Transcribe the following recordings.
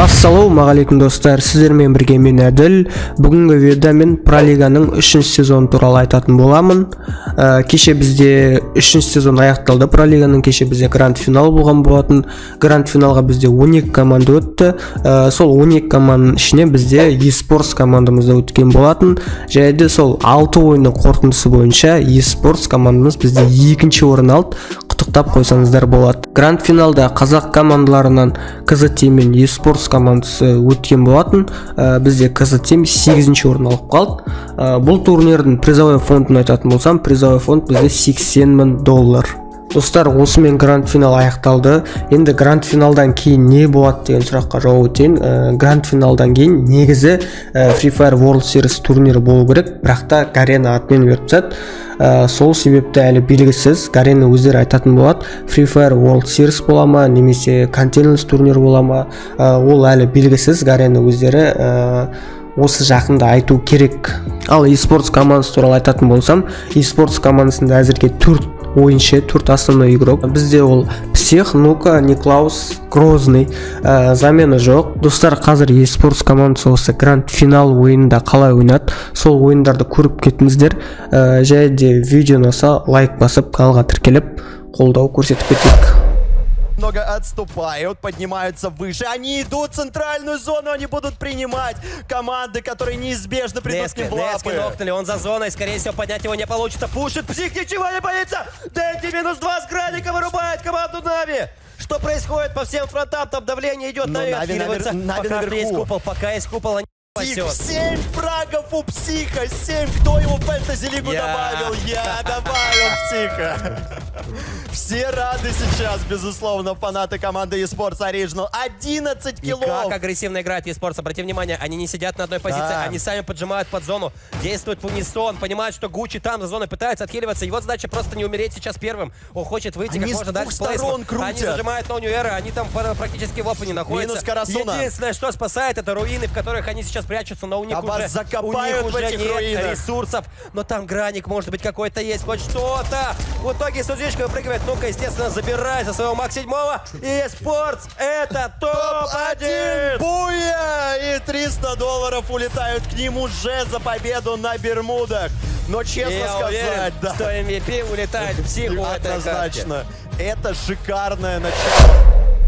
Ассалаумағалейкум достар, сіздермен бірге мен Әділ. Бүгінгі видеода мен Пролиганың 3-ші сезоны туралы айтатын боламын. Кеше бізде 3-ші сезон аяқталды. Пролиганың кеше бізде гранд финал болған болатын. Гранд финалға бізде 12 команда өтті. Сол 12 команданың ішіне бізде eSports командамызда өткен болатын. Және де сол 6 ойынның қорытындысы бойынша eSports командамыз бізде 2-ші орын алды. Құттықтап қойсаңыздар болады. Гранд финалда қазақ командаларынан KZT мен eSports командасы өткен болатын. Бізде KZT 8-ші орын алып қалды. Бұл турнирдің призовой фондын айтатын болсам, призовой фонд бізде $80,000. Достар, осымен гранд финал аяқталды. Енді гранд финалдан кейін не болады деген сұраққа жауап өтейін. Гранд финалдан кейін негізі Free Fire World Series турнирі болу керек, бірақ та Garena атымен беріп тастады. Сол себепті әлі белгісіз. Garena өздері айтатын болады. Free Fire World Series бола ма, немесе Continuous турнир бола ма, ол әлі белгісіз. Garena өздері осы жақында айту керек. Ал eSports командасы туралы айтатын болсам, eSports командасында әзірге 4 ойыншы, 4 основной игрок. Бізде ол Псих, Нука, Никлаус, Грозный. Замена жоқ. Достар, қазір eSports командасы осы гранд финал ойынында қалай ойнады, сол ойындарды көріп кетіңіздер. Және де видеоны лайк басып, каналға тіркеліп, қолдау көрсетіп кетейік. Много отступают, поднимаются выше. Они идут в центральную зону, они будут принимать команды, которые неизбежно придут к ним в лапы. Нокнули, он за зоной, скорее всего, поднять его не получится. Пушит, Псих ничего не боится. Дэнди -2 с Граника вырубает команду Нави. Что происходит по всем фронтам? Там давление идет, Нави отхиливается. Пока есть купол, они Псих, 7 фрагов у Психа, 7. Кто его в фэнтези-лигу добавил? Я добавил Психа. Все рады сейчас, безусловно, фанаты команды eSports Original. 11 киллов. И как агрессивно играет eSports. Обрати внимание, они не сидят на одной позиции, они сами поджимают под зону, действуют в унисон, понимают, что Гуччи там за зоной пытается отхиливаться. Его задача просто не умереть сейчас первым. Он хочет выйти как можно дальше. Они зажимают ноуньюэра, они там практически в опене находятся. Единственное, что спасает, это руины, в которых они сейчас прячутся, но у них уже, закопают в этих руинах ресурсов. Но там граник, может быть, какой-то есть, хоть что-то. В итоге судьечка выпрыгивает. Ну-ка, естественно, забирает за своего Мак-7. И eSports это топ-1. Буя! И $300 улетают к ним уже за победу на Бермудах. Но честно сказать, да, что MVP улетает в Психу. Однозначно. Это шикарное начало.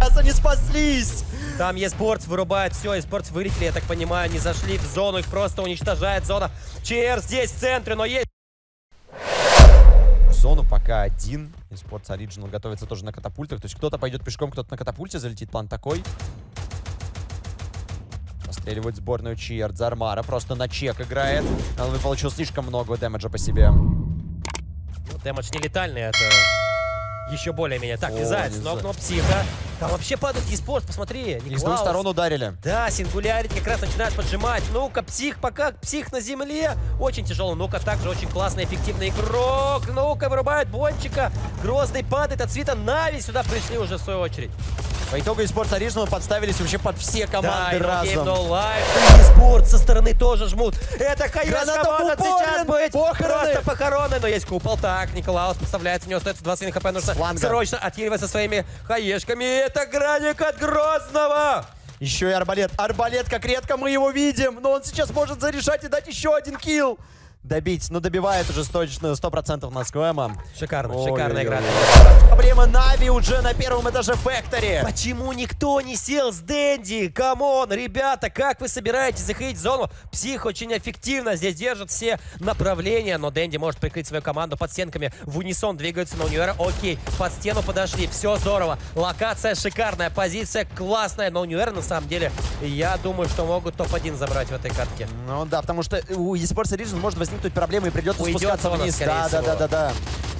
Сейчас они спаслись. Там eSports вырубает все, eSports вылетели, я так понимаю, не зашли в зону, их просто уничтожает зона. ЧР здесь в центре, но есть... Зону пока один. eSports Original готовится тоже на катапультах. То есть кто-то пойдет пешком, кто-то на катапульте залетит. План такой. Постреливает сборную ЧР. Зармара просто на чек играет. Он получил слишком много дэмэджа по себе. Ну, дэмэдж не летальный, это еще более-менее. Так, вязается, но Психа. Там вообще падает eSports, посмотри. И с двух сторон ударили. Да, Сингулярити как раз начинает поджимать. Ну-ка, Псих пока, Псих на земле. Очень тяжело. Ну-ка, также очень классный, эффективный игрок. Ну-ка, вырубает Бончика. Грозный падает от свита. Нави сюда пришли уже в свою очередь. По итогу eSports Original подставились вообще под все команды разом. eSports со стороны тоже жмут. Это Хаешка может сейчас быть просто похоронной. Но есть купол. Так, Николаус подставляется. У него остается 20 хп. Нужно срочно отхиливать со своими Хаешками. Это Граник от Грозного. Еще и арбалет. Арбалет, как редко мы его видим. Но он сейчас может зарешать и дать еще один килл. Добить, но добивает уже точно 100% на Сквэма. Шикарно, шикарная игра. Проблема Нави уже на первом этаже Factory. Почему никто не сел с Дэнди? Камон, ребята, как вы собираетесь заходить в зону? Псих очень эффективно здесь держит все направления, но Дэнди может прикрыть свою команду под стенками. В унисон двигаются на ноуньюэра. Окей, под стену подошли, все здорово. Локация шикарная, позиция классная. Ноуньюэра на самом деле, я думаю, что могут топ-1 забрать в этой катке. Ну да, потому что у eSports Original может возникнуть проблемы и придется спускаться вниз. Да.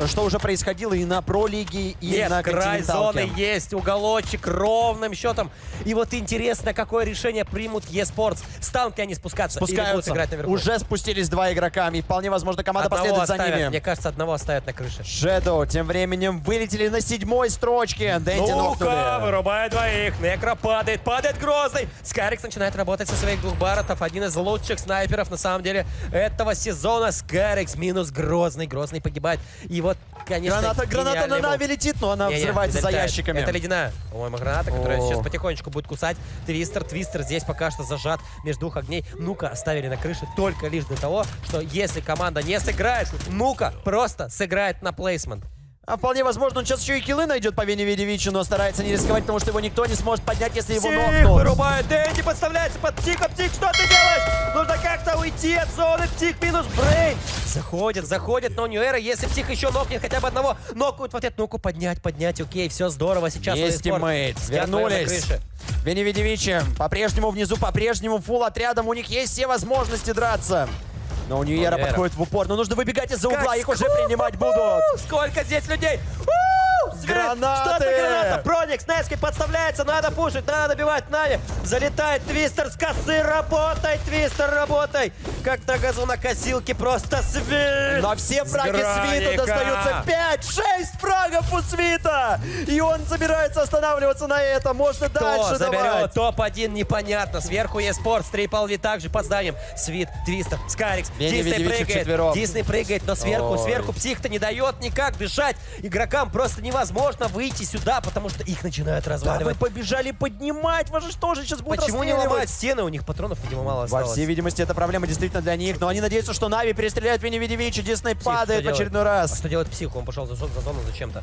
Что уже происходило и на пролиге, и на край зоны есть, уголочек ровным счетом. И вот интересно, какое решение примут eSports. Станут ли они спускаться или будут играть наверху? Уже спустились 2 игрока, и вполне возможно команда последует за ними. Мне кажется, одного оставят на крыше. Shadow тем временем вылетели на 7-й строчке. Дэнди нокнули. Вырубает двоих. Некро падает Грозный. Скарикс начинает работать со своих 2 баротов. Один из лучших снайперов на самом деле этого сезона. Скарикс минус Грозный. Грозный погибает. Его вот, конечно, Граната на Нави летит, но она взрывается за ящиками. Это ледяная, по-моему, граната, которая сейчас потихонечку будет кусать Твистер. Твистер здесь пока что зажат между двух огней. Ну-ка, оставили на крыше только лишь для того, что если команда не сыграет, ну-ка, просто сыграет на плейсмент. А вполне возможно, он сейчас еще и киллы найдет по Вене Видевичу, но старается не рисковать, потому что его никто не сможет поднять, если его нокнут. Вырубает, Дэнди подставляется под Птиком. Птик, что ты делаешь? Нужно как-то уйти от зоны. Птик минус Брейн. Заходит, но у Ньюэра, если Птик еще нокнет хотя бы одного, нокнут в ответ. Ну-ка, поднять, окей, все здорово. Сейчас есть тиммейт, вернулись. Вене Видевичи по-прежнему внизу, по-прежнему фулл отрядом, у них есть все возможности драться. Но у Ньюэра подходит в упор, но нужно выбегать из-за угла, их уже принимать будут. Сколько здесь людей! Гранаты! Что за граната? Проникс, Нески подставляется, надо пушить, надо добивать Нави. Залетает Твистер с косы, работай, Твистер, работай. Как на газонокосилке, просто свит. На все фраги Свиту достаются 5-6 фрагов у Свита. И он собирается останавливаться на этом, можно дальше заберет? Топ-1 непонятно. Сверху eSports, Трипл Ви также под зданием. Свит, Твистер, Скарикс, Дисней прыгает, но сверху Псих-то не дает никак дышать. Игрокам просто невозможно выйти сюда, потому что их начинают разваливать. Да, вы побежали поднимать, вы же тоже сейчас будут Почему не ломают стены? У них патронов, видимо, мало осталось. Во всей видимости, это проблема действительно для них, но они надеются, что Нави перестреляют Вене Видевича. Дисней падает в очередной раз. А что делает Псих? Он пошел за зону зачем-то.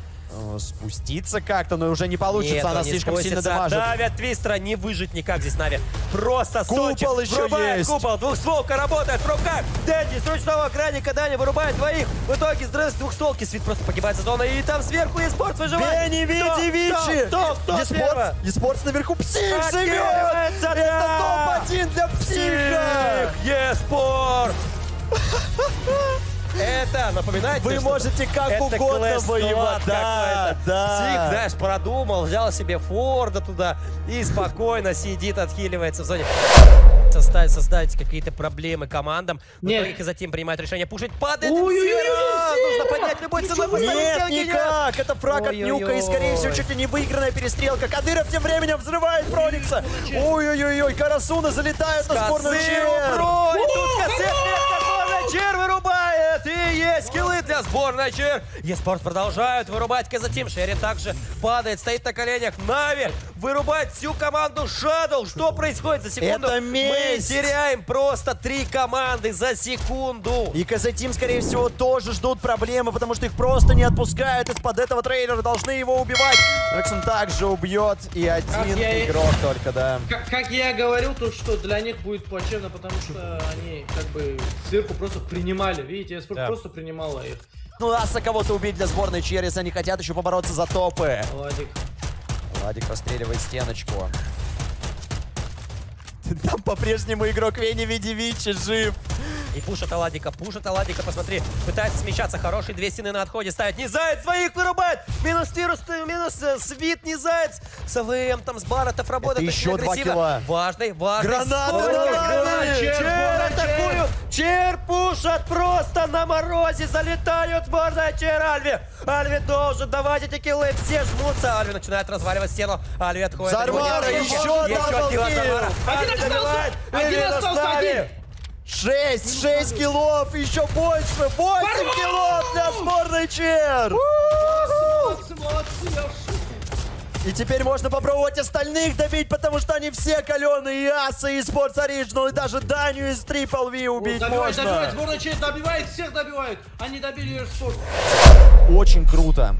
Спуститься как-то, но уже не получится, она слишком сильно дамажит. Давят Твистера, не выжить никак здесь Нави. Просто купол еще есть. Купол, двухстволка работает в руках. Дэнди с ручного охранника Дани вырубает двоих. В итоге с двухстволки Свит просто погибает за зоной. И там сверху eSports выживает. Вене Видевичи! eSports наверху, Псих живет! Это топ-1 для Психа! eSports! Это напоминает... Вы можете как угодно воевать. Да. Псих, знаешь, продумал, взял себе Форда туда и спокойно сидит, отхиливается в зоне. Составить какие-то проблемы командам. В итоге затем принимает решение пушить. Падает. Нужно поднять любой ценой. Нет, никак. Это фраг от Нюка и, скорее всего, чуть ли не выигранная перестрелка. Кадыров тем временем взрывает Проникса. Ой-ой-ой, Карасуна залетает на сборную ЧР. ЧР вырубает! И есть скиллы для сборной ЧР. eSports продолжают вырубать Казатим. Шерри также падает, стоит на коленях. Нави вырубает всю команду Shadow. Что происходит за секунду? Это месть! Мы теряем просто 3 команды за секунду. И Казатим, скорее всего, тоже ждут проблемы, потому что их просто не отпускают из-под этого трейлера. Должны его убивать. Рексон также убьет. И один игрок только, да. Как я говорил, то что для них будет плачевно, потому что они как бы сверху просто принимали. Видите, eSports просто принимала их. Ну, Аса кого-то убить для сборной ЧР, если они хотят еще побороться за топы. Владик простреливает стеночку. Там по-прежнему игрок Вене Видевичи жив. И пушат Аладика, посмотри. Пытается смещаться, хороший, 2 стены на отходе ставит. Не Заяц своих вырубает! Минус Тирус, минус Свит, не Заяц. С АВМ там, с Барретов работает. Это еще 2 килла. Важный. Гранаты! ЧР атакуют! ЧР пушат просто на морозе. Залетают сборная ЧР Альви. Альви должен давать эти киллы. Все жмутся. Альви начинает разваливать стену. Альви отходит. Зармара, еще килл. Один остался. 6 киллов, еще больше, 8 киллов для сборной ЧР. И теперь можно попробовать остальных добить, потому что они все каленые. И Аса, и eSports Original, и даже Данию из Трипл Ви убить можно. Добивает, сборная ЧР добивает, всех добивают. Они добили eSports. Очень круто.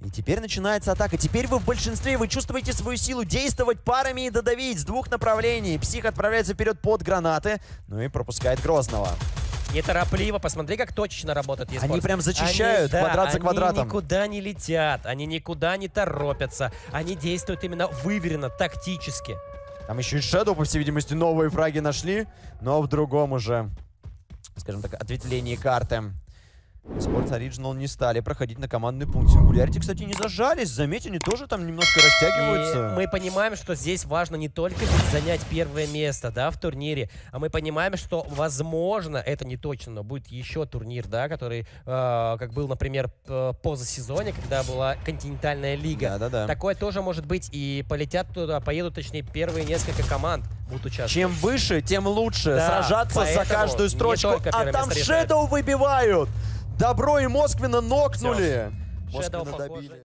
И теперь начинается атака. Теперь вы в большинстве, вы чувствуете свою силу действовать парами и додавить с 2 направлений. Псих отправляется вперед под гранаты, ну и пропускает Грозного. Неторопливо, посмотри, как точечно работает eSports. Они прям зачищают квадрат за квадратом. Они никуда не летят, они никуда не торопятся. Они действуют именно выверенно, тактически. Там еще и Shadow, по всей видимости, новые фраги нашли, но в другом уже, скажем так, ответвлении карты. eSports Original не стали проходить на командный пункт. Сингулярити, кстати, не зажались. Заметьте, они тоже там немножко растягиваются. И мы понимаем, что здесь важно не только занять первое место, да, в турнире, а мы понимаем, что, возможно, это не точно, но будет еще турнир, да, который, как был, например, позасезоне, когда была континентальная лига. Да-да-да. Такое тоже может быть, и полетят туда, поедут, точнее, первые несколько команд будут участвовать. Чем выше, тем лучше. Да, сражаться за каждую строчку. А там Shadow выбивают. Добро и Москвина нокнули. Shadow, Москвина похоже. добили.